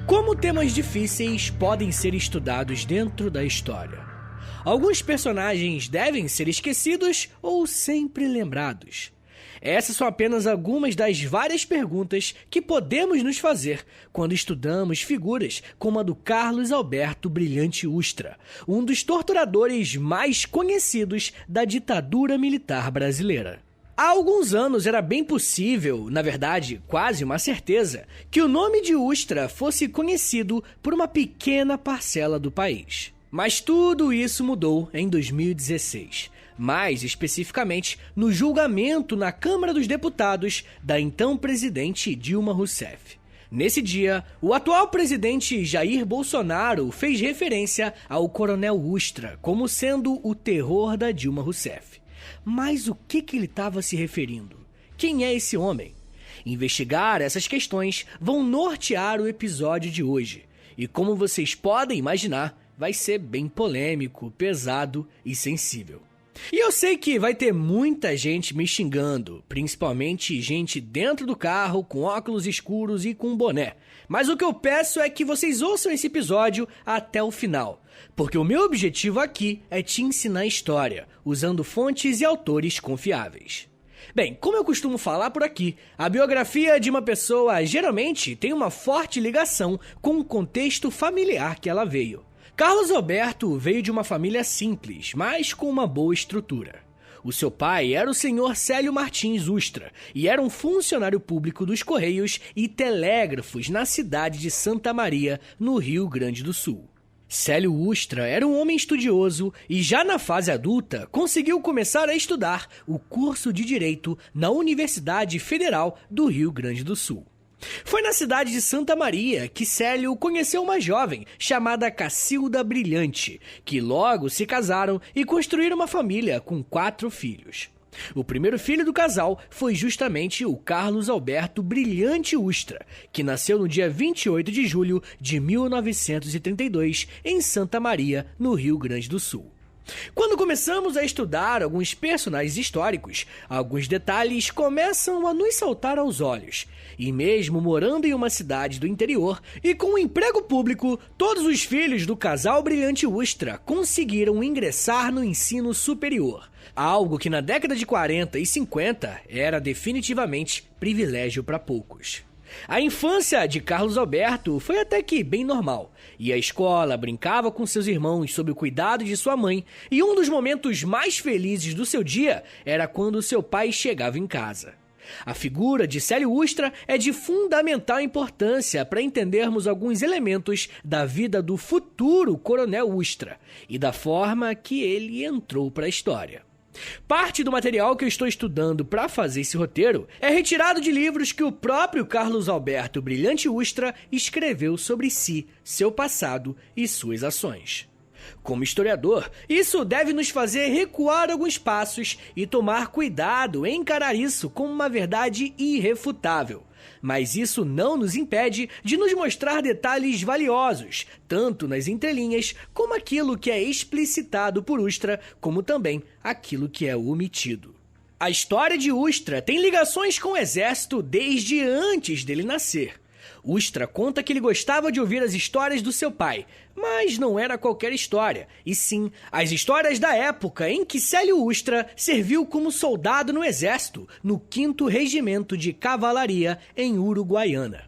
Como temas difíceis podem ser estudados dentro da história? Alguns personagens devem ser esquecidos ou sempre lembrados? Essas são apenas algumas das várias perguntas que podemos nos fazer quando estudamos figuras como a do Carlos Alberto Brilhante Ustra, um dos torturadores mais conhecidos da ditadura militar brasileira. Há alguns anos era bem possível, na verdade, quase uma certeza, que o nome de Ustra fosse conhecido por uma pequena parcela do país. Mas tudo isso mudou em 2016, mais especificamente no julgamento na Câmara dos Deputados da então presidente Dilma Rousseff. Nesse dia, o atual presidente Jair Bolsonaro fez referência ao Coronel Ustra como sendo o terror da Dilma Rousseff. Mas o que ele estava se referindo? Quem é esse homem? Investigar essas questões vão nortear o episódio de hoje. E como vocês podem imaginar, vai ser bem polêmico, pesado e sensível. E eu sei que vai ter muita gente me xingando, principalmente gente dentro do carro, com óculos escuros e com boné. Mas o que eu peço é que vocês ouçam esse episódio até o final, porque o meu objetivo aqui é te ensinar história, usando fontes e autores confiáveis. Bem, como eu costumo falar por aqui, a biografia de uma pessoa geralmente tem uma forte ligação com o contexto familiar que ela veio. Carlos Alberto veio de uma família simples, mas com uma boa estrutura. O seu pai era o senhor Célio Martins Ustra e era um funcionário público dos Correios e Telégrafos na cidade de Santa Maria, no Rio Grande do Sul. Célio Ustra era um homem estudioso e já na fase adulta conseguiu começar a estudar o curso de Direito na Universidade Federal do Rio Grande do Sul. Foi na cidade de Santa Maria que Célio conheceu uma jovem chamada Cacilda Brilhante, que logo se casaram e construíram uma família com 4 filhos. O primeiro filho do casal foi justamente o Carlos Alberto Brilhante Ustra, que nasceu no dia 28 de julho de 1932 em Santa Maria, no Rio Grande do Sul. Quando começamos a estudar alguns personagens históricos, alguns detalhes começam a nos saltar aos olhos. E mesmo morando em uma cidade do interior e com um emprego público, todos os filhos do casal Brilhante Ustra conseguiram ingressar no ensino superior. Algo que na década de 40 e 50 era definitivamente privilégio para poucos. A infância de Carlos Alberto foi até que bem normal. Ia à escola, brincava com seus irmãos sob o cuidado de sua mãe, e um dos momentos mais felizes do seu dia era quando seu pai chegava em casa. A figura de Célio Ustra é de fundamental importância para entendermos alguns elementos da vida do futuro Coronel Ustra e da forma que ele entrou para a história. Parte do material que eu estou estudando para fazer esse roteiro é retirado de livros que o próprio Carlos Alberto Brilhante Ustra escreveu sobre si, seu passado e suas ações. Como historiador, isso deve nos fazer recuar alguns passos e tomar cuidado em encarar isso como uma verdade irrefutável. Mas isso não nos impede de nos mostrar detalhes valiosos, tanto nas entrelinhas como aquilo que é explicitado por Ustra, como também aquilo que é omitido. A história de Ustra tem ligações com o exército desde antes dele nascer. Ustra conta que ele gostava de ouvir as histórias do seu pai, mas não era qualquer história, e sim as histórias da época em que Célio Ustra serviu como soldado no exército, no 5º Regimento de Cavalaria, em Uruguaiana.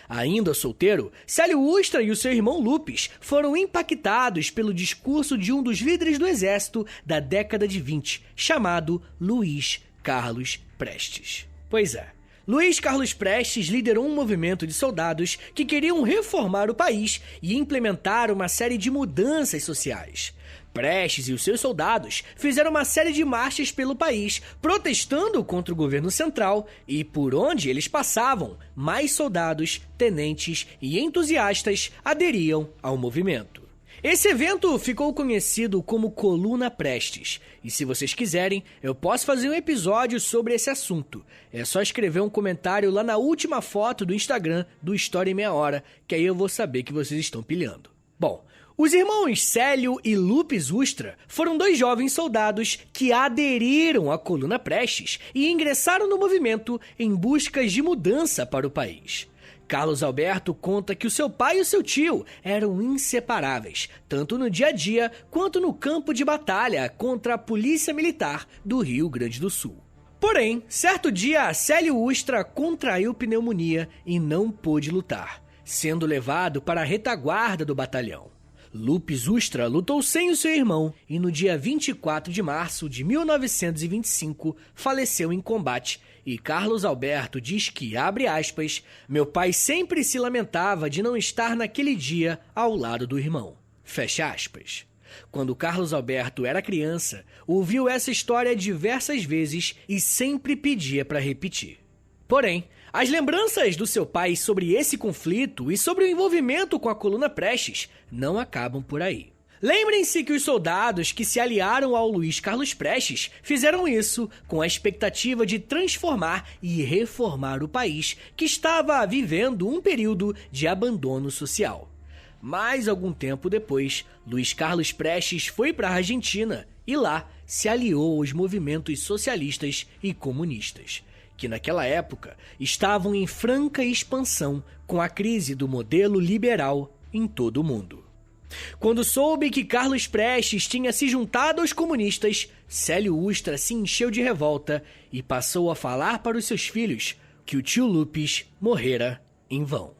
Ainda solteiro, Célio Ustra e o seu irmão Lupes foram impactados pelo discurso de um dos líderes do exército da década de 20, chamado Luiz Carlos Prestes. Pois é. Luiz Carlos Prestes liderou um movimento de soldados que queriam reformar o país e implementar uma série de mudanças sociais. Prestes e os seus soldados fizeram uma série de marchas pelo país, protestando contra o governo central, e por onde eles passavam, mais soldados, tenentes e entusiastas aderiam ao movimento. Esse evento ficou conhecido como Coluna Prestes, e se vocês quiserem, eu posso fazer um episódio sobre esse assunto. É só escrever um comentário lá na última foto do Instagram do História em Meia Hora, que aí eu vou saber que vocês estão pilhando. Bom, os irmãos Célio e Lupes Ustra foram 2 jovens soldados que aderiram à Coluna Prestes e ingressaram no movimento em busca de mudança para o país. Carlos Alberto conta que o seu pai e o seu tio eram inseparáveis, tanto no dia a dia quanto no campo de batalha contra a Polícia Militar do Rio Grande do Sul. Porém, certo dia, Célio Ustra contraiu pneumonia e não pôde lutar, sendo levado para a retaguarda do batalhão. Lupes Ustra lutou sem o seu irmão e no dia 24 de março de 1925 faleceu em combate. E Carlos Alberto diz que, abre aspas, meu pai sempre se lamentava de não estar naquele dia ao lado do irmão. Fecha aspas. Quando Carlos Alberto era criança, ouviu essa história diversas vezes e sempre pedia para repetir. Porém, as lembranças do seu pai sobre esse conflito e sobre o envolvimento com a coluna Prestes não acabam por aí. Lembrem-se que os soldados que se aliaram ao Luiz Carlos Prestes fizeram isso com a expectativa de transformar e reformar o país que estava vivendo um período de abandono social. Mas algum tempo depois, Luiz Carlos Prestes foi para a Argentina e lá se aliou aos movimentos socialistas e comunistas, que naquela época estavam em franca expansão com a crise do modelo liberal em todo o mundo. Quando soube que Carlos Prestes tinha se juntado aos comunistas, Célio Ustra se encheu de revolta e passou a falar para os seus filhos que o tio Lupes morrera em vão.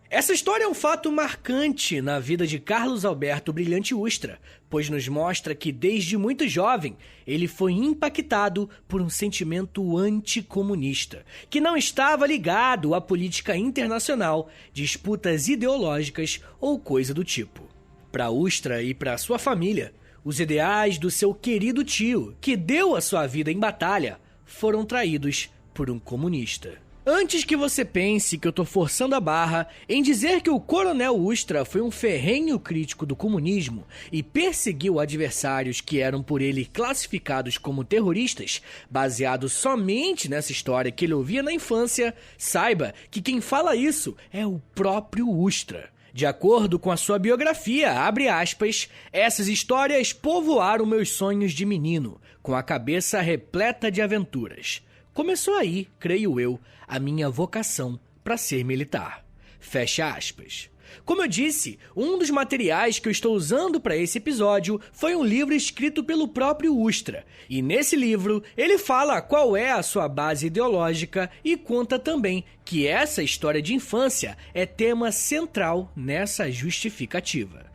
Essa história é um fato marcante na vida de Carlos Alberto Brilhante Ustra, pois nos mostra que desde muito jovem ele foi impactado por um sentimento anticomunista, que não estava ligado à política internacional, disputas ideológicas ou coisa do tipo. Para Ustra e para sua família, os ideais do seu querido tio, que deu a sua vida em batalha, foram traídos por um comunista. Antes que você pense que eu tô forçando a barra em dizer que o Coronel Ustra foi um ferrenho crítico do comunismo e perseguiu adversários que eram por ele classificados como terroristas, baseado somente nessa história que ele ouvia na infância, saiba que quem fala isso é o próprio Ustra. De acordo com a sua biografia, abre aspas, essas histórias povoaram meus sonhos de menino, com a cabeça repleta de aventuras. Começou aí, creio eu, a minha vocação para ser militar. Fecha aspas. Como eu disse, um dos materiais que eu estou usando para esse episódio foi um livro escrito pelo próprio Ustra. E nesse livro, ele fala qual é a sua base ideológica e conta também que essa história de infância é tema central nessa justificativa.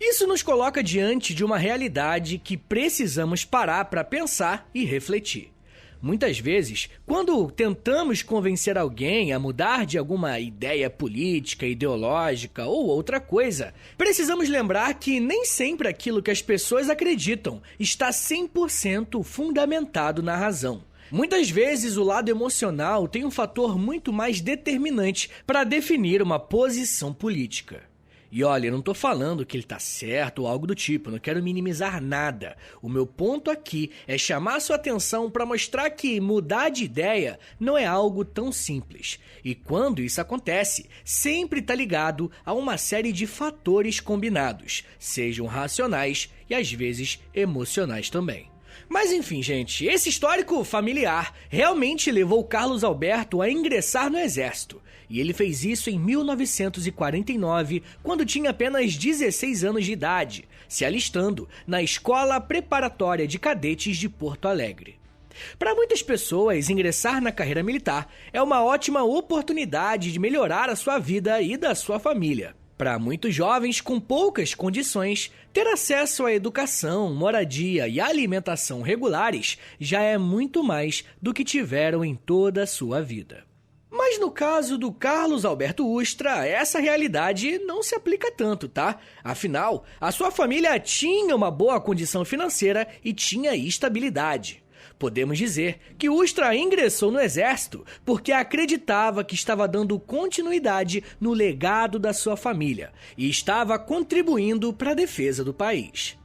Isso nos coloca diante de uma realidade que precisamos parar para pensar e refletir. Muitas vezes, quando tentamos convencer alguém a mudar de alguma ideia política, ideológica ou outra coisa, precisamos lembrar que nem sempre aquilo que as pessoas acreditam está 100% fundamentado na razão. Muitas vezes o lado emocional tem um fator muito mais determinante para definir uma posição política. E olha, eu não tô falando que ele tá certo ou algo do tipo, não quero minimizar nada. O meu ponto aqui é chamar sua atenção para mostrar que mudar de ideia não é algo tão simples. E quando isso acontece, sempre tá ligado a uma série de fatores combinados, sejam racionais e às vezes emocionais também. Mas enfim, gente, esse histórico familiar realmente levou Carlos Alberto a ingressar no exército. E ele fez isso em 1949, quando tinha apenas 16 anos de idade, se alistando na Escola Preparatória de Cadetes de Porto Alegre. Para muitas pessoas, ingressar na carreira militar é uma ótima oportunidade de melhorar a sua vida e da sua família. Para muitos jovens com poucas condições, ter acesso à educação, moradia e alimentação regulares já é muito mais do que tiveram em toda a sua vida. Mas no caso do Carlos Alberto Ustra, essa realidade não se aplica tanto, tá? Afinal, a sua família tinha uma boa condição financeira e tinha estabilidade. Podemos dizer que Ustra ingressou no exército porque acreditava que estava dando continuidade no legado da sua família e estava contribuindo para a defesa do país.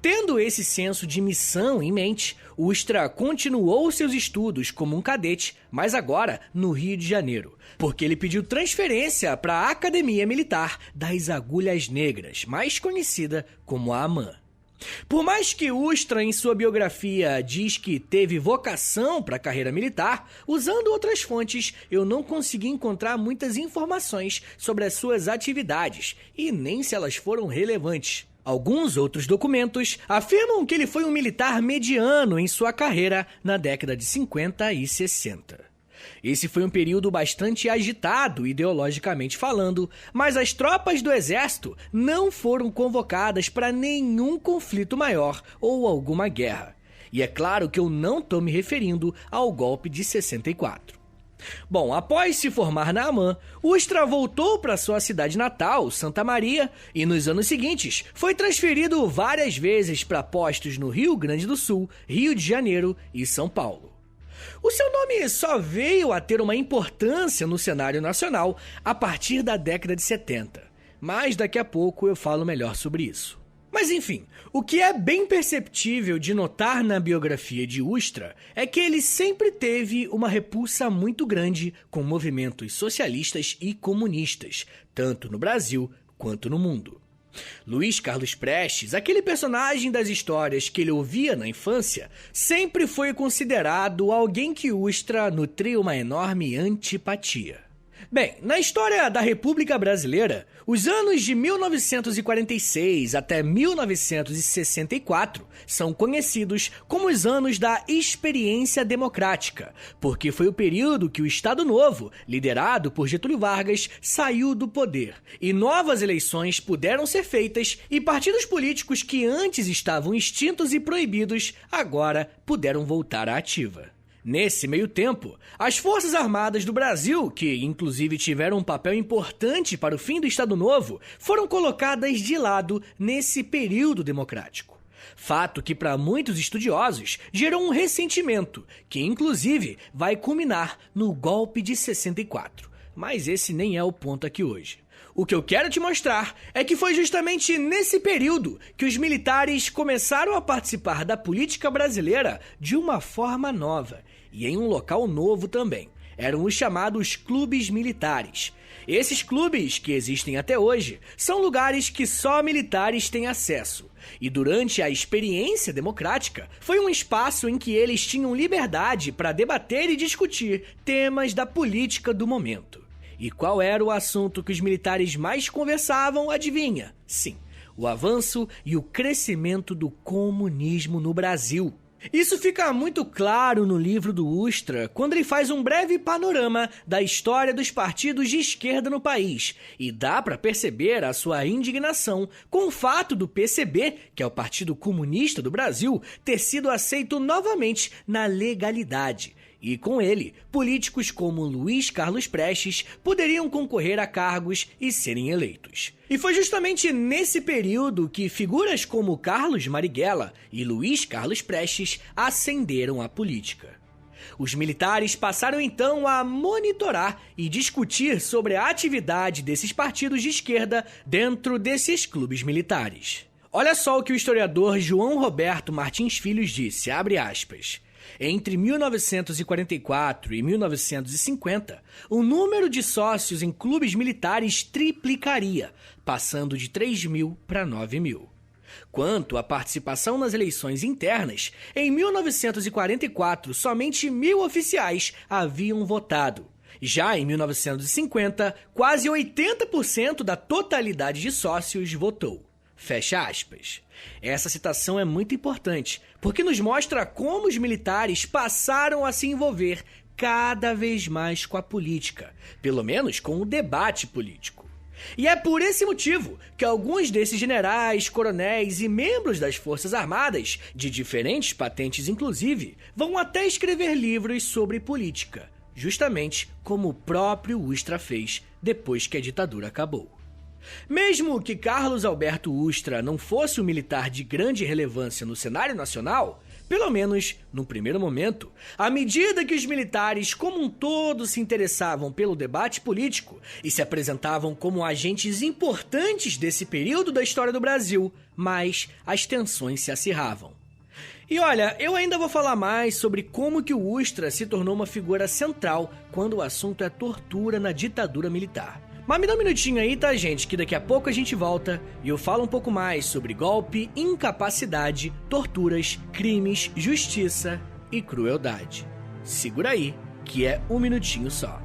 Tendo esse senso de missão em mente, Ustra continuou seus estudos como um cadete, mas agora no Rio de Janeiro, porque ele pediu transferência para a Academia Militar das Agulhas Negras, mais conhecida como a AMAN. Por mais que Ustra, em sua biografia, diz que teve vocação para a carreira militar, usando outras fontes, eu não consegui encontrar muitas informações sobre as suas atividades e nem se elas foram relevantes. Alguns outros documentos afirmam que ele foi um militar mediano em sua carreira na década de 50 e 60. Esse foi um período bastante agitado, ideologicamente falando, mas as tropas do exército não foram convocadas para nenhum conflito maior ou alguma guerra. E é claro que eu não estou me referindo ao golpe de 64. Bom, após se formar na AMAN, Ustra voltou para sua cidade natal, Santa Maria, e nos anos seguintes foi transferido várias vezes para postos no Rio Grande do Sul, Rio de Janeiro e São Paulo. O seu nome só veio a ter uma importância no cenário nacional a partir da década de 70, mas daqui a pouco eu falo melhor sobre isso. Mas enfim, o que é bem perceptível de notar na biografia de Ustra é que ele sempre teve uma repulsa muito grande com movimentos socialistas e comunistas, tanto no Brasil quanto no mundo. Luiz Carlos Prestes, aquele personagem das histórias que ele ouvia na infância, sempre foi considerado alguém que Ustra nutria uma enorme antipatia. Bem, na história da República Brasileira, os anos de 1946 até 1964 são conhecidos como os anos da experiência democrática, porque foi o período que o Estado Novo, liderado por Getúlio Vargas, saiu do poder, e novas eleições puderam ser feitas e partidos políticos que antes estavam extintos e proibidos, agora puderam voltar à ativa. Nesse meio tempo, as Forças Armadas do Brasil, que inclusive tiveram um papel importante para o fim do Estado Novo, foram colocadas de lado nesse período democrático. Fato que para muitos estudiosos gerou um ressentimento, que inclusive vai culminar no golpe de 64. Mas esse nem é o ponto aqui hoje. O que eu quero te mostrar é que foi justamente nesse período que os militares começaram a participar da política brasileira de uma forma nova e em um local novo também. Eram os chamados clubes militares. Esses clubes, que existem até hoje, são lugares que só militares têm acesso. E durante a experiência democrática, foi um espaço em que eles tinham liberdade para debater e discutir temas da política do momento. E qual era o assunto que os militares mais conversavam, adivinha? Sim, o avanço e o crescimento do comunismo no Brasil. Isso fica muito claro no livro do Ustra, quando ele faz um breve panorama da história dos partidos de esquerda no país, e dá para perceber a sua indignação com o fato do PCB, que é o Partido Comunista do Brasil, ter sido aceito novamente na legalidade. E com ele, políticos como Luiz Carlos Prestes poderiam concorrer a cargos e serem eleitos. E foi justamente nesse período que figuras como Carlos Marighella e Luiz Carlos Prestes ascenderam à política. Os militares passaram então a monitorar e discutir sobre a atividade desses partidos de esquerda dentro desses clubes militares. Olha só o que o historiador João Roberto Martins Filho disse, abre aspas. Entre 1944 e 1950, o número de sócios em clubes militares triplicaria, passando de 3 mil para 9 mil. Quanto à participação nas eleições internas, em 1944, somente 1.000 oficiais haviam votado. Já em 1950, quase 80% da totalidade de sócios votou. Fecha aspas. Essa citação é muito importante, porque nos mostra como os militares passaram a se envolver cada vez mais com a política, pelo menos com o debate político. E é por esse motivo que alguns desses generais, coronéis e membros das Forças Armadas, de diferentes patentes inclusive, vão até escrever livros sobre política, justamente como o próprio Ustra fez depois que a ditadura acabou. Mesmo que Carlos Alberto Ustra não fosse um militar de grande relevância no cenário nacional, pelo menos no primeiro momento, à medida que os militares como um todo se interessavam pelo debate político e se apresentavam como agentes importantes desse período da história do Brasil, mais as tensões se acirravam. E olha, eu ainda vou falar mais sobre como que o Ustra se tornou uma figura central quando o assunto é tortura na ditadura militar. Mas me dá um minutinho aí, tá, gente? Que daqui a pouco a gente volta e eu falo um pouco mais sobre golpe, incapacidade, torturas, crimes, justiça e crueldade. Segura aí, que é um minutinho só.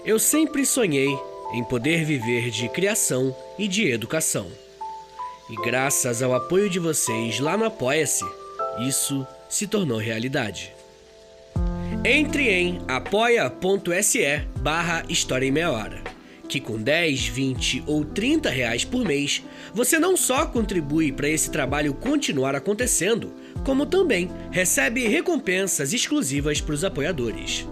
Eu sempre sonhei em poder viver de criação e de educação. E graças ao apoio de vocês lá no Apoia-se, isso se tornou realidade. Entre em apoia.se/História em Meia Hora, que com 10, 20 ou 30 reais por mês, você não só contribui para esse trabalho continuar acontecendo, como também recebe recompensas exclusivas para os apoiadores.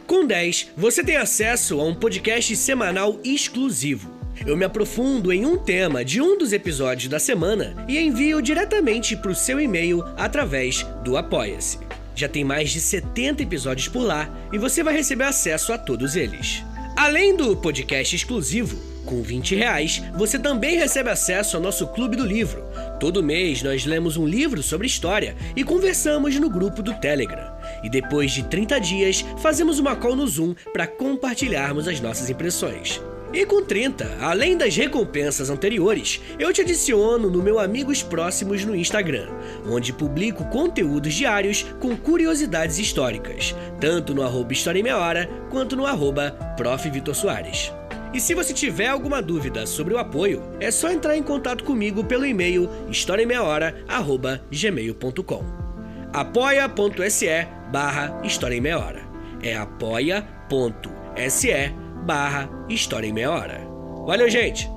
Com 10, você tem acesso a um podcast semanal exclusivo. Eu me aprofundo em um tema de um dos episódios da semana e envio diretamente para o seu e-mail através do Apoia-se. Já tem mais de 70 episódios por lá e você vai receber acesso a todos eles. Além do podcast exclusivo, com 20 reais, você também recebe acesso ao nosso Clube do Livro. Todo mês nós lemos um livro sobre história e conversamos no grupo do Telegram. E depois de 30 dias, fazemos uma call no Zoom para compartilharmos as nossas impressões. E com 30, além das recompensas anteriores, eu te adiciono no meu Amigos Próximos no Instagram, onde publico conteúdos diários com curiosidades históricas, tanto no @História em Meia Hora, quanto no @Prof. Vitor Soares. E se você tiver alguma dúvida sobre o apoio, é só entrar em contato comigo pelo e-mail historiaemmeiahora@gmail.com. apoia.se/História em Meia Hora. É apoia.se/História em Meia Hora. Valeu, gente!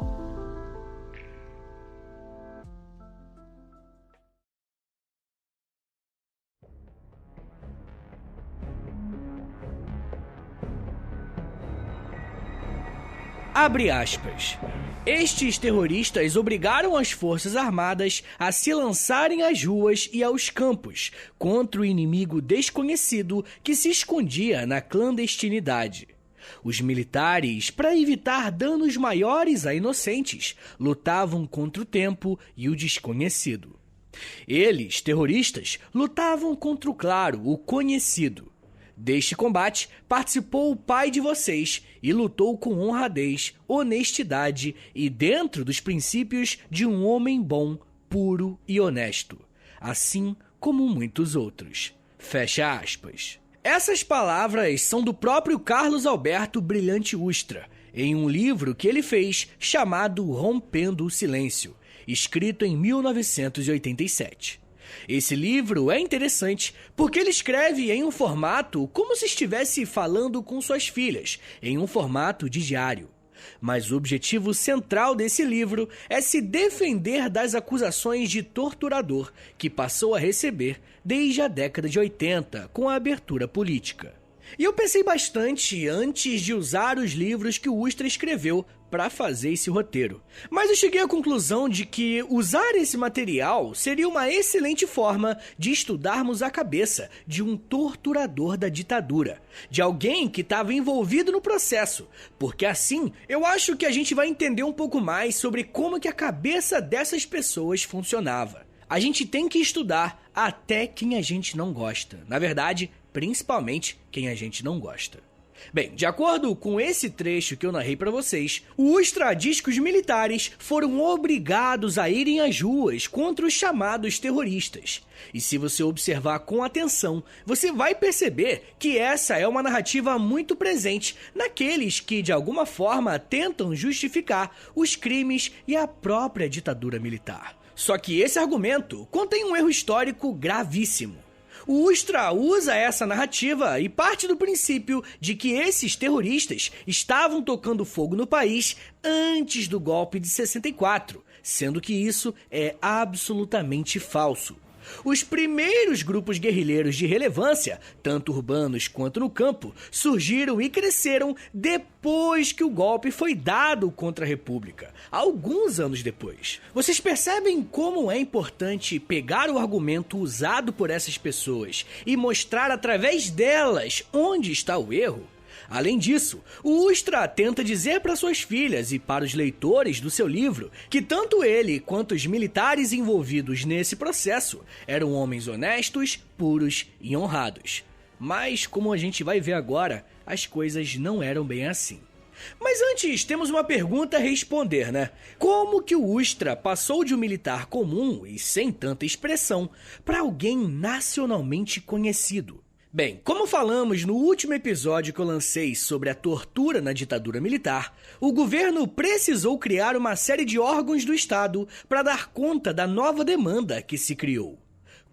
Abre aspas. Estes terroristas obrigaram as forças armadas a se lançarem às ruas e aos campos contra o inimigo desconhecido que se escondia na clandestinidade. Os militares, para evitar danos maiores a inocentes, lutavam contra o tempo e o desconhecido. Eles, terroristas, lutavam contra o claro, o conhecido. Deste combate participou o pai de vocês e lutou com honradez, honestidade e dentro dos princípios de um homem bom, puro e honesto, assim como muitos outros. Fecha aspas. Essas palavras são do próprio Carlos Alberto Brilhante Ustra, em um livro que ele fez chamado Rompendo o Silêncio, escrito em 1987. Esse livro é interessante porque ele escreve em um formato como se estivesse falando com suas filhas, em um formato de diário. Mas o objetivo central desse livro é se defender das acusações de torturador que passou a receber desde a década de 80 com a abertura política. E eu pensei bastante antes de usar os livros que o Ustra escreveu para fazer esse roteiro. Mas eu cheguei à conclusão de que usar esse material seria uma excelente forma de estudarmos a cabeça de um torturador da ditadura, de alguém que estava envolvido no processo, porque assim eu acho que a gente vai entender um pouco mais sobre como que a cabeça dessas pessoas funcionava. A gente tem que estudar até quem a gente não gosta. Na verdade, principalmente quem a gente não gosta. Bem, de acordo com esse trecho que eu narrei para vocês, o Ustra diz que os militares foram obrigados a irem às ruas contra os chamados terroristas. E se você observar com atenção, você vai perceber que essa é uma narrativa muito presente naqueles que, de alguma forma, tentam justificar os crimes e a própria ditadura militar. Só que esse argumento contém um erro histórico gravíssimo. O Ustra usa essa narrativa e parte do princípio de que esses terroristas estavam tocando fogo no país antes do golpe de 64, sendo que isso é absolutamente falso. Os primeiros grupos guerrilheiros de relevância, tanto urbanos quanto no campo, surgiram e cresceram depois que o golpe foi dado contra a República, alguns anos depois. Vocês percebem como é importante pegar o argumento usado por essas pessoas e mostrar através delas onde está o erro? Além disso, o Ustra tenta dizer para suas filhas e para os leitores do seu livro que tanto ele quanto os militares envolvidos nesse processo eram homens honestos, puros e honrados. Mas, como a gente vai ver agora, as coisas não eram bem assim. Mas antes, temos uma pergunta a responder, né? Como que o Ustra passou de um militar comum e sem tanta expressão para alguém nacionalmente conhecido? Bem, como falamos no último episódio que eu lancei sobre a tortura na ditadura militar, o governo precisou criar uma série de órgãos do Estado para dar conta da nova demanda que se criou.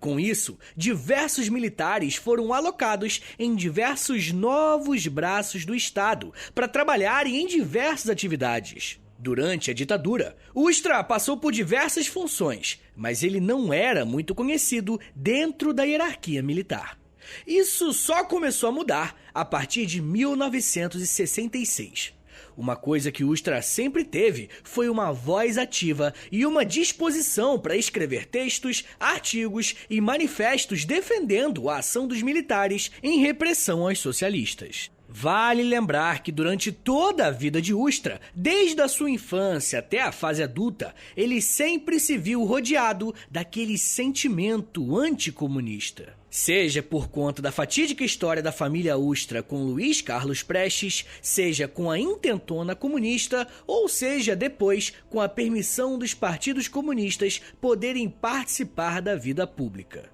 Com isso, diversos militares foram alocados em diversos novos braços do Estado para trabalharem em diversas atividades. Durante a ditadura, o Ustra passou por diversas funções, mas ele não era muito conhecido dentro da hierarquia militar. Isso só começou a mudar a partir de 1966. Uma coisa que o Ustra sempre teve foi uma voz ativa e uma disposição para escrever textos, artigos e manifestos defendendo a ação dos militares em repressão aos socialistas. Vale lembrar que durante toda a vida de Ustra, desde a sua infância até a fase adulta, ele sempre se viu rodeado daquele sentimento anticomunista. Seja por conta da fatídica história da família Ustra com Luiz Carlos Prestes, seja com a intentona comunista, ou seja depois com a permissão dos partidos comunistas poderem participar da vida pública.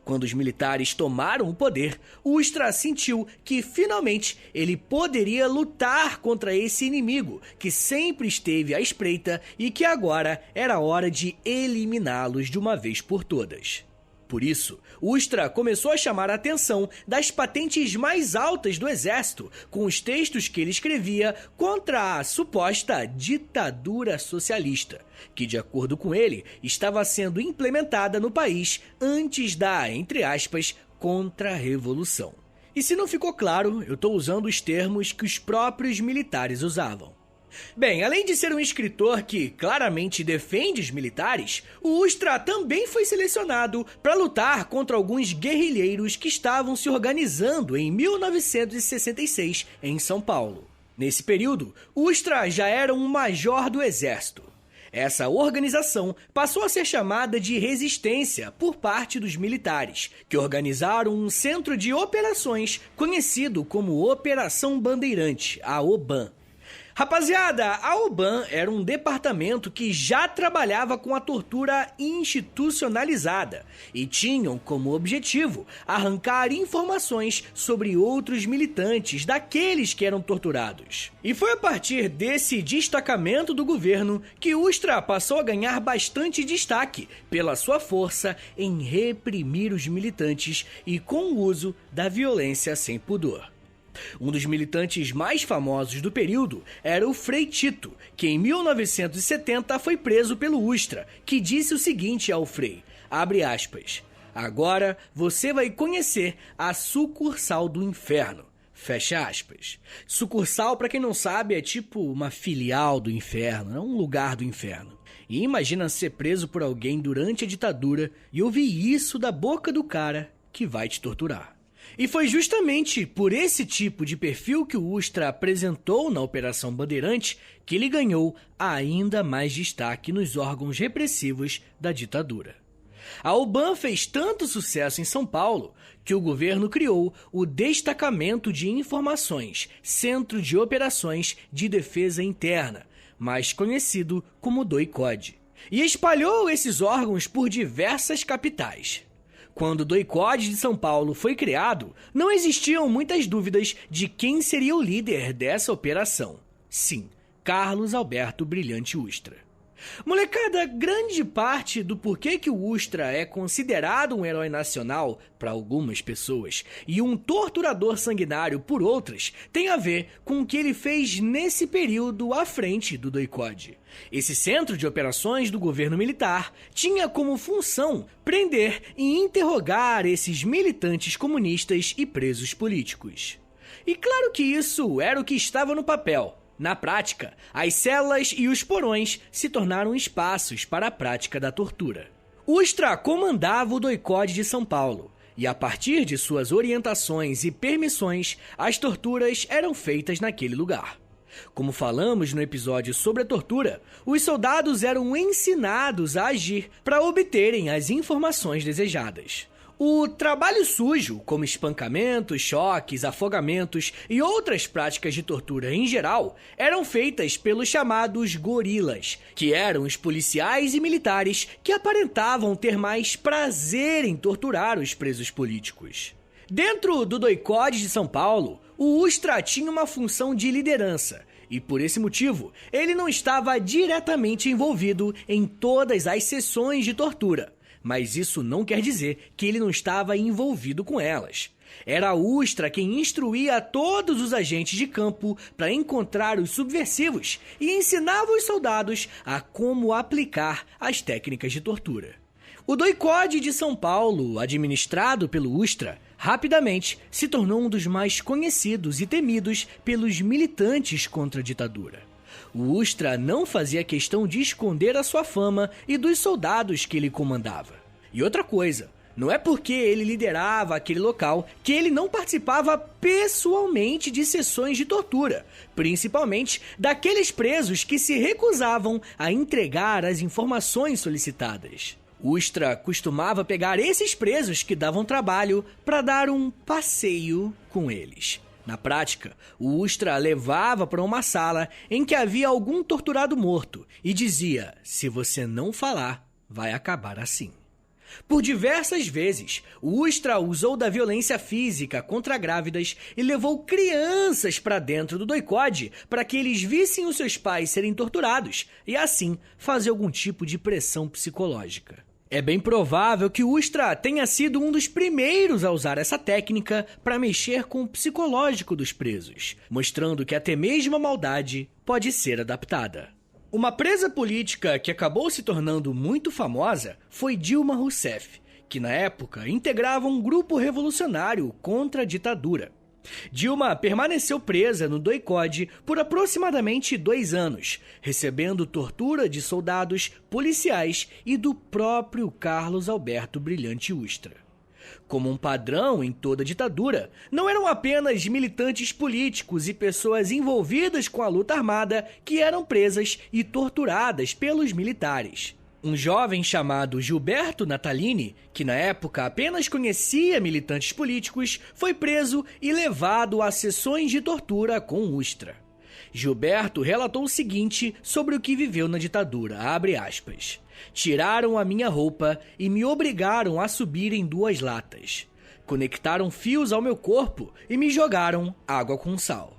Quando os militares tomaram o poder, Ustra sentiu que finalmente ele poderia lutar contra esse inimigo que sempre esteve à espreita e que agora era hora de eliminá-los de uma vez por todas. Por isso, Ustra começou a chamar a atenção das patentes mais altas do exército, com os textos que ele escrevia contra a suposta ditadura socialista, que, de acordo com ele, estava sendo implementada no país antes da, entre aspas, contra-revolução. E se não ficou claro, eu estou usando os termos que os próprios militares usavam. Bem, além de ser um escritor que claramente defende os militares, o Ustra também foi selecionado para lutar contra alguns guerrilheiros que estavam se organizando em 1966 em São Paulo. Nesse período, Ustra já era um major do exército. Essa organização passou a ser chamada de Resistência por parte dos militares, que organizaram um centro de operações conhecido como Operação Bandeirante, a OBAN. Rapaziada, a OBAN era um departamento que já trabalhava com a tortura institucionalizada e tinham como objetivo arrancar informações sobre outros militantes daqueles que eram torturados. E foi a partir desse destacamento do governo que Ustra passou a ganhar bastante destaque pela sua força em reprimir os militantes e com o uso da violência sem pudor. Um dos militantes mais famosos do período era o Frei Tito, que em 1970 foi preso pelo Ustra, que disse o seguinte ao Frei, abre aspas, agora você vai conhecer a sucursal do inferno, fecha aspas. Sucursal, para quem não sabe, é tipo uma filial do inferno, é um lugar do inferno. E imagina ser preso por alguém durante a ditadura e ouvir isso da boca do cara que vai te torturar. E foi justamente por esse tipo de perfil que o Ustra apresentou na Operação Bandeirante que ele ganhou ainda mais destaque nos órgãos repressivos da ditadura. A OBAN fez tanto sucesso em São Paulo que o governo criou o Destacamento de Informações, Centro de Operações de Defesa Interna, mais conhecido como DOI-CODE, e espalhou esses órgãos por diversas capitais. Quando o DOI-CODE de São Paulo foi criado, não existiam muitas dúvidas de quem seria o líder dessa operação. Sim, Carlos Alberto Brilhante Ustra. Molecada, grande parte do porquê que o Ustra é considerado um herói nacional para algumas pessoas e um torturador sanguinário por outras tem a ver com o que ele fez nesse período à frente do DOI-CODE. Esse centro de operações do governo militar tinha como função prender e interrogar esses militantes comunistas e presos políticos. E claro que isso era o que estava no papel. Na prática, as celas e os porões se tornaram espaços para a prática da tortura. Ustra comandava o DOI-CODE de São Paulo, E a partir de suas orientações e permissões, as torturas eram feitas naquele lugar. Como falamos no episódio sobre a tortura, os soldados eram ensinados a agir para obterem as informações desejadas. O trabalho sujo, como espancamentos, choques, afogamentos e outras práticas de tortura em geral, eram feitas pelos chamados gorilas, que eram os policiais e militares que aparentavam ter mais prazer em torturar os presos políticos. Dentro do Doicode de São Paulo, o Ustra tinha uma função de liderança, e por esse motivo, ele não estava diretamente envolvido em todas as sessões de tortura. Mas isso não quer dizer que ele não estava envolvido com elas. Era o Ustra quem instruía todos os agentes de campo para encontrar os subversivos e ensinava os soldados a como aplicar as técnicas de tortura. O Doicode de São Paulo, administrado pelo Ustra, rapidamente se tornou um dos mais conhecidos e temidos pelos militantes contra a ditadura. O Ustra não fazia questão de esconder a sua fama e dos soldados que ele comandava. E outra coisa, não é porque ele liderava aquele local que ele não participava pessoalmente de sessões de tortura, principalmente daqueles presos que se recusavam a entregar as informações solicitadas. Ustra costumava pegar esses presos que davam trabalho para dar um passeio com eles. Na prática, o Ustra levava para uma sala em que havia algum torturado morto e dizia: se você não falar, vai acabar assim. Por diversas vezes, o Ustra usou da violência física contra grávidas e levou crianças para dentro do Doicode para que eles vissem os seus pais serem torturados e assim fazer algum tipo de pressão psicológica. É bem provável que o Ustra tenha sido um dos primeiros a usar essa técnica para mexer com o psicológico dos presos, mostrando que até mesmo a maldade pode ser adaptada. Uma presa política que acabou se tornando muito famosa foi Dilma Rousseff, que na época integrava um grupo revolucionário contra a ditadura. Dilma permaneceu presa no Doicode por aproximadamente 2 anos, recebendo tortura de soldados, policiais e do próprio Carlos Alberto Brilhante Ustra. Como um padrão em toda a ditadura, não eram apenas militantes políticos e pessoas envolvidas com a luta armada que eram presas e torturadas pelos militares. Um jovem chamado Gilberto Natalini, que na época apenas conhecia militantes políticos, foi preso e levado a sessões de tortura com Ustra. Gilberto relatou o seguinte sobre o que viveu na ditadura, abre aspas: tiraram a minha roupa e me obrigaram a subir em 2 latas. Conectaram fios ao meu corpo e me jogaram água com sal.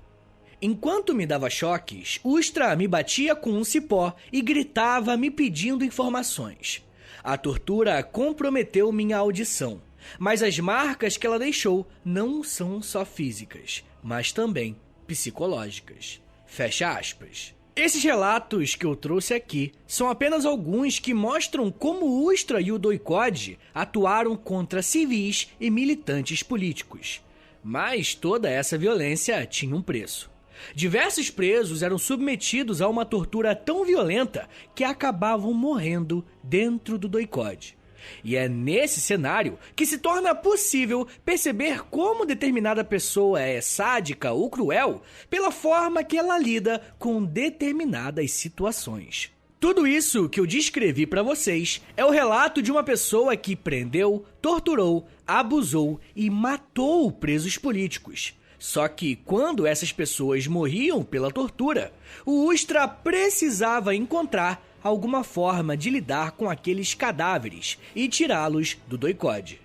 Enquanto me dava choques, Ustra me batia com um cipó e gritava me pedindo informações. A tortura comprometeu minha audição, mas as marcas que ela deixou não são só físicas, mas também psicológicas. Fecha aspas. Esses relatos que eu trouxe aqui são apenas alguns que mostram como o Ustra e o Doicode atuaram contra civis e militantes políticos. Mas toda essa violência tinha um preço. Diversos presos eram submetidos a uma tortura tão violenta que acabavam morrendo dentro do Doicode. E é nesse cenário que se torna possível perceber como determinada pessoa é sádica ou cruel pela forma que ela lida com determinadas situações. Tudo isso que eu descrevi para vocês é o relato de uma pessoa que prendeu, torturou, abusou e matou presos políticos. Só que quando essas pessoas morriam pela tortura, o Ustra precisava encontrar alguma forma de lidar com aqueles cadáveres e tirá-los do Doicode.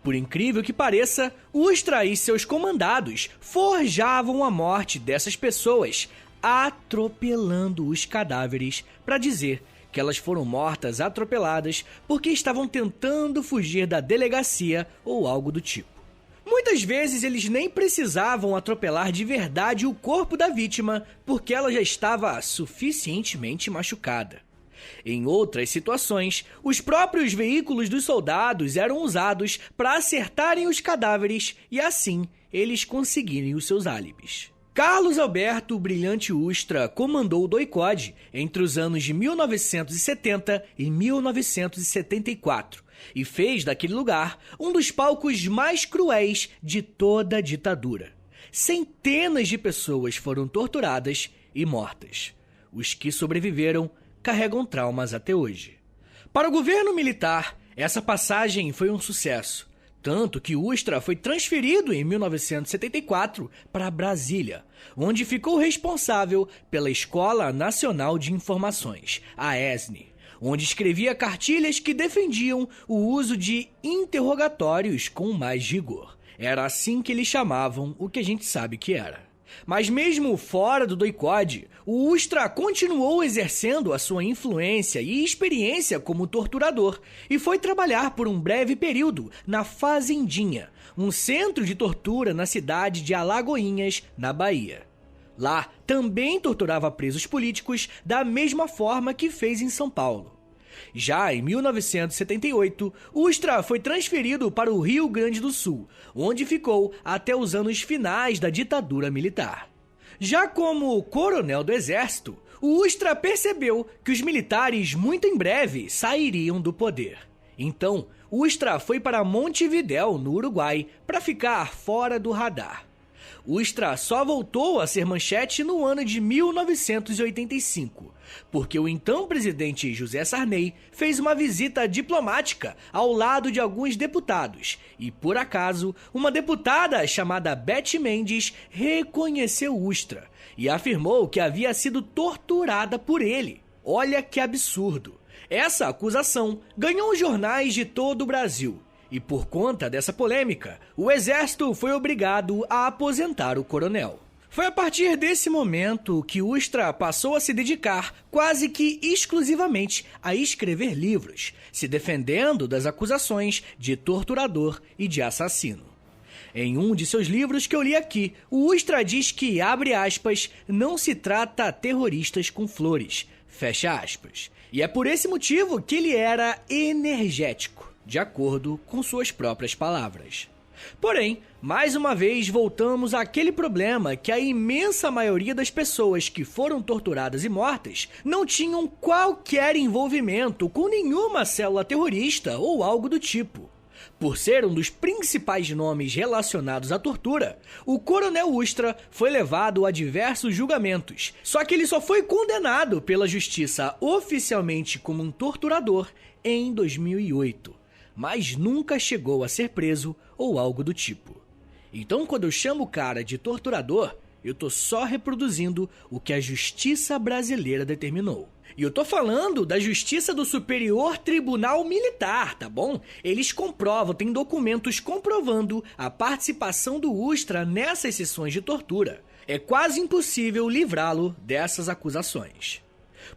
Por incrível que pareça, Ustra e seus comandados forjavam a morte dessas pessoas, atropelando os cadáveres para dizer que elas foram mortas atropeladas porque estavam tentando fugir da delegacia ou algo do tipo. Muitas vezes eles nem precisavam atropelar de verdade o corpo da vítima porque ela já estava suficientemente machucada. Em outras situações, os próprios veículos dos soldados eram usados para acertarem os cadáveres e assim eles conseguirem os seus álibis. Carlos Alberto Brilhante Ustra comandou o doicode entre os anos de 1970 e 1974 e fez daquele lugar um dos palcos mais cruéis de toda a ditadura. Centenas de pessoas foram torturadas e mortas. Os que sobreviveram carregam traumas até hoje. Para o governo militar, essa passagem foi um sucesso. Tanto que Ustra foi transferido em 1974 para Brasília, onde ficou responsável pela Escola Nacional de Informações, a ESNI, onde escrevia cartilhas que defendiam o uso de interrogatórios com mais rigor. Era assim que eles chamavam o que a gente sabe que era. Mas mesmo fora do doicode, o Ustra continuou exercendo a sua influência e experiência como torturador e foi trabalhar por um breve período na Fazendinha, um centro de tortura na cidade de Alagoinhas, na Bahia. Lá também torturava presos políticos da mesma forma que fez em São Paulo. Já em 1978, Ustra foi transferido para o Rio Grande do Sul, onde ficou até os anos finais da ditadura militar. Já como coronel do Exército, o Ustra percebeu que os militares muito em breve sairiam do poder. Então, Ustra foi para Montevidéu, no Uruguai, para ficar fora do radar. Ustra só voltou a ser manchete no ano de 1985, porque o então presidente José Sarney fez uma visita diplomática ao lado de alguns deputados e, por acaso, uma deputada chamada Beth Mendes reconheceu Ustra e afirmou que havia sido torturada por ele. Olha que absurdo! Essa acusação ganhou os jornais de todo o Brasil. E por conta dessa polêmica, o exército foi obrigado a aposentar o coronel. Foi a partir desse momento que Ustra passou a se dedicar quase que exclusivamente a escrever livros, se defendendo das acusações de torturador e de assassino. Em um de seus livros que eu li aqui, o Ustra diz que, abre aspas, não se trata terroristas com flores, fecha aspas. E é por esse motivo que ele era energético, de acordo com suas próprias palavras. Porém, mais uma vez voltamos àquele problema que a imensa maioria das pessoas que foram torturadas e mortas não tinham qualquer envolvimento com nenhuma célula terrorista ou algo do tipo. Por ser um dos principais nomes relacionados à tortura, o coronel Ustra foi levado a diversos julgamentos, só que ele só foi condenado pela justiça oficialmente como um torturador em 2008. Mas nunca chegou a ser preso ou algo do tipo. Então, quando eu chamo o cara de torturador, eu tô só reproduzindo o que a justiça brasileira determinou. E eu tô falando da justiça do Superior Tribunal Militar, tá bom? Eles comprovam, tem documentos comprovando a participação do Ustra nessas sessões de tortura. É quase impossível livrá-lo dessas acusações.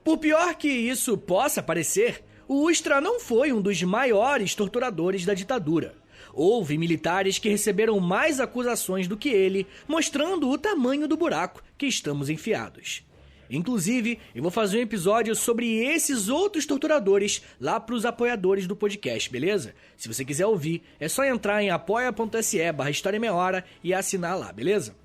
Por pior que isso possa parecer, o Ustra não foi um dos maiores torturadores da ditadura. Houve militares que receberam mais acusações do que ele, mostrando o tamanho do buraco que estamos enfiados. Inclusive, eu vou fazer um episódio sobre esses outros torturadores lá para os apoiadores do podcast, beleza? Se você quiser ouvir, é só entrar em apoia.se/História em Meia Hora e assinar lá, beleza?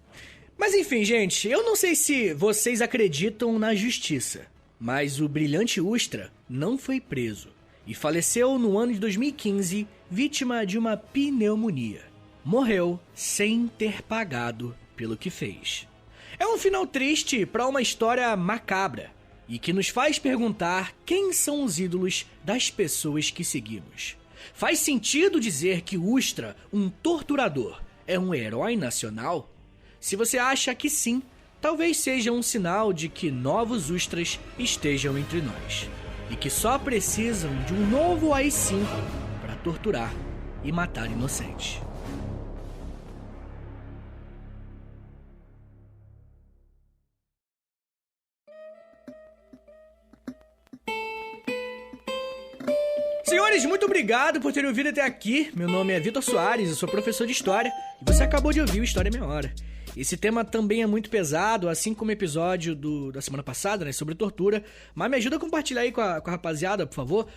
Mas enfim, gente, eu não sei se vocês acreditam na justiça, mas o Brilhante Ustra não foi preso e faleceu no ano de 2015, vítima de uma pneumonia. Morreu sem ter pagado pelo que fez. É um final triste para uma história macabra e que nos faz perguntar quem são os ídolos das pessoas que seguimos. Faz sentido dizer que Ustra, um torturador, é um herói nacional? Se você acha que sim, talvez seja um sinal de que novos Ustras estejam entre nós e que só precisam de um novo AI-5 para torturar e matar inocentes. Senhores, muito obrigado por terem ouvido até aqui. Meu nome é Vitor Soares, eu sou professor de História e você acabou de ouvir o História em Meia Hora. Esse tema também é muito pesado, assim como o episódio da semana passada, né, sobre tortura. Mas me ajuda a compartilhar aí com a rapaziada, por favor.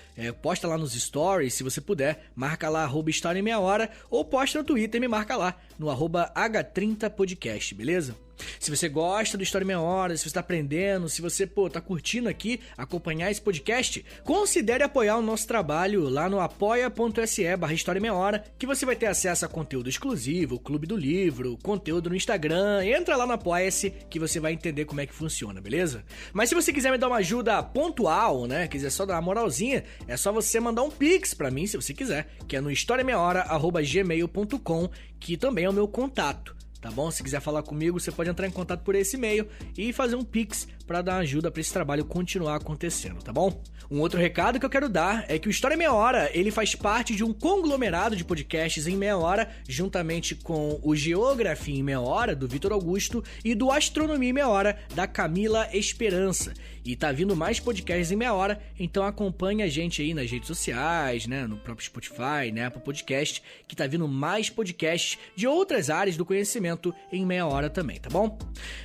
Posta lá nos stories, se você puder. Marca lá, @História em Meia Hora. Ou posta no Twitter e me marca lá, no @H30podcast, beleza? Se você gosta do História em Meia Hora, se você tá aprendendo, se você, tá curtindo aqui, acompanhar esse podcast, considere apoiar o nosso trabalho lá no apoia.se/História em Meia Hora, que você vai ter acesso a conteúdo exclusivo, Clube do Livro, conteúdo no Instagram. Entra lá no Apoia-se que você vai entender como é que funciona, beleza? Mas se você quiser me dar uma ajuda pontual, né, quiser só dar uma moralzinha, é só você mandar um pix pra mim, se você quiser, que é no historiameiahora@gmail.com, que também é o meu contato. Tá bom? Se quiser falar comigo, você pode entrar em contato por esse e-mail e fazer um pix para dar ajuda para esse trabalho continuar acontecendo, tá bom? Um outro recado que eu quero dar é que o História em Meia Hora, ele faz parte de um conglomerado de podcasts em meia hora, juntamente com o Geografia em Meia Hora, do Vitor Augusto, e do Astronomia em Meia Hora, da Camila Esperança. E tá vindo mais podcasts em meia hora, então acompanhe a gente aí nas redes sociais, né, no próprio Spotify, né, Apple Podcast, que tá vindo mais podcasts de outras áreas do conhecimento em meia hora também, tá bom?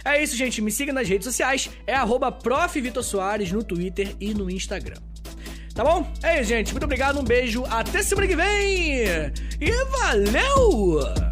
É isso, gente, me siga nas redes sociais, é @Prof. Vitor Soares no Twitter e no Instagram. Tá bom? É isso, gente, muito obrigado, um beijo, até semana que vem! E valeu!